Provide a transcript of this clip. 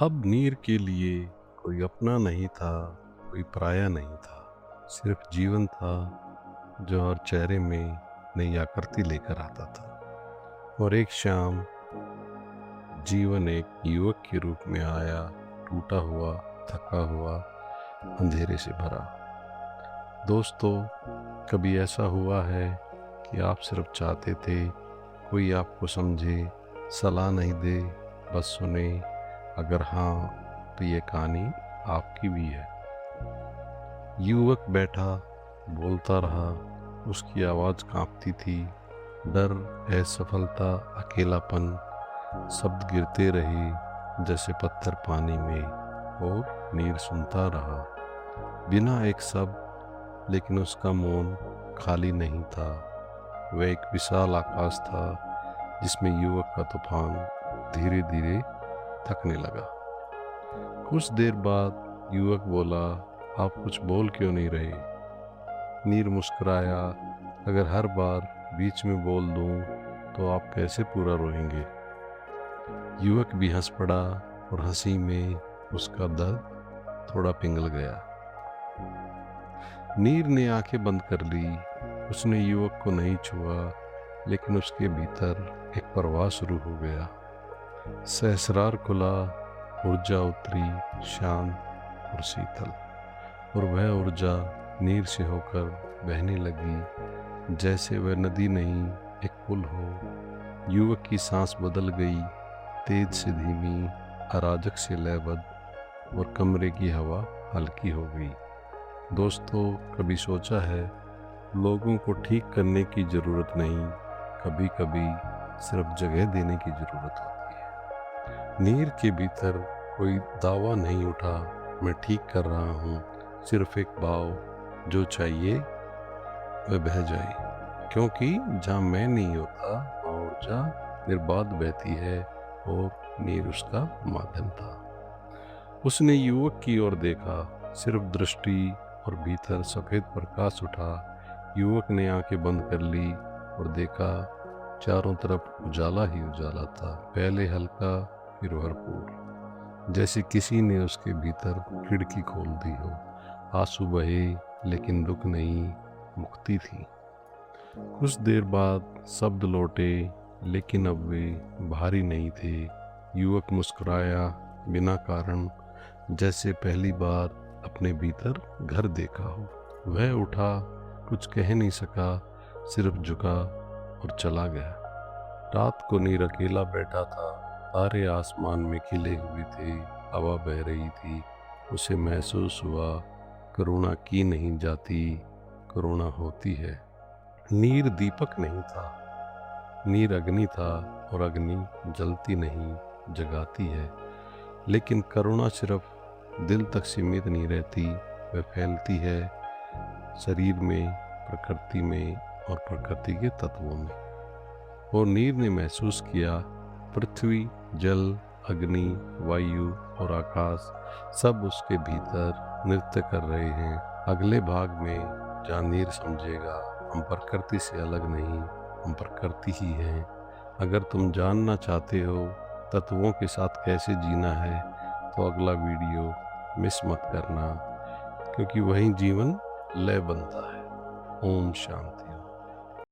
अब नीर के लिए कोई अपना नहीं था, कोई पराया नहीं था। सिर्फ जीवन था जो हर चेहरे में नई आकृति लेकर आता था। और एक शाम जीवन एक युवक के रूप में आया, टूटा हुआ, थका हुआ, अंधेरे से भरा। दोस्तों, कभी ऐसा हुआ है कि आप सिर्फ चाहते थे कोई आपको समझे, सलाह नहीं दे, बस सुने? अगर हाँ, तो ये कहानी आपकी भी है। युवक बैठा, बोलता रहा, उसकी आवाज़ कांपती थी। डर, असफलता, अकेलापन, शब्द गिरते रहे जैसे पत्थर पानी में, और नीर सुनता रहा बिना एक शब्द। लेकिन उसका मौन खाली नहीं था, वह एक विशाल आकाश था जिसमें युवक का तूफान धीरे धीरे थकने लगा। कुछ देर बाद युवक बोला, आप कुछ बोल क्यों नहीं रहे? नीर मुस्कुराया, अगर हर बार बीच में बोल दूं तो आप कैसे पूरा रोएंगे? युवक भी हंस पड़ा और हंसी में उसका दर्द थोड़ा पिघल गया। नीर ने आंखें बंद कर ली। उसने युवक को नहीं छुआ, लेकिन उसके भीतर एक प्रवाह शुरू हो गया। सहस्रार खुला, ऊर्जा उतरी, शांत और शीतल। और वह ऊर्जा नीर से होकर बहने लगी, जैसे वह नदी नहीं, एक पुल हो। युवक की सांस बदल गई, तेज से धीमी, अराजक से लयबद्ध, और कमरे की हवा हल्की हो गई। दोस्तों, कभी सोचा है, लोगों को ठीक करने की ज़रूरत नहीं, कभी कभी सिर्फ जगह देने की ज़रूरत होती है। नीर के भीतर कोई दावा नहीं उठा, मैं ठीक कर रहा हूँ। सिर्फ एक भाव, जो चाहिए वह बह जाए। क्योंकि जहाँ मैं नहीं होता, वहाँ ऊर्जा निर्बाध बहती है, और नीर उसका माध्यम था। उसने युवक की ओर देखा, सिर्फ दृष्टि, और भीतर सफेद प्रकाश उठा। युवक ने आंखें बंद कर ली और देखा, चारों तरफ उजाला ही उजाला था। पहले हल्का, फिर भरपूर, जैसे किसी ने उसके भीतर खिड़की खोल दी हो। आंसू बहे, लेकिन दुख नहीं, मुक्ति थी। कुछ देर बाद शब्द लौटे, लेकिन अब वे भारी नहीं थे। युवक मुस्कुराया, बिना कारण, जैसे पहली बार अपने भीतर घर देखा हो। वह उठा, कुछ कह नहीं सका, सिर्फ झुका और चला गया। रात को नीर अकेला बैठा था। तारे आसमान में खिले हुए थे, हवा बह रही थी। उसे महसूस हुआ, करुणा की नहीं जाती, करुणा होती है। नीर दीपक नहीं था, नीर अग्नि था, और अग्नि जलती नहीं, जगाती है। लेकिन करुणा सिर्फ दिल तक सीमित नहीं रहती, वह फैलती है शरीर में, प्रकृति में, और प्रकृति के तत्वों में। और नीर ने महसूस किया, पृथ्वी, जल, अग्नि, वायु और आकाश सब उसके भीतर नृत्य कर रहे हैं। अगले भाग में जहाँ नीर समझेगा, हम प्रकृति से अलग नहीं, हम प्रकृति ही हैं। अगर तुम जानना चाहते हो तत्वों के साथ कैसे जीना है, तो अगला वीडियो मिस मत करना, क्योंकि वहीं जीवन लय बनता है। ओम शांति।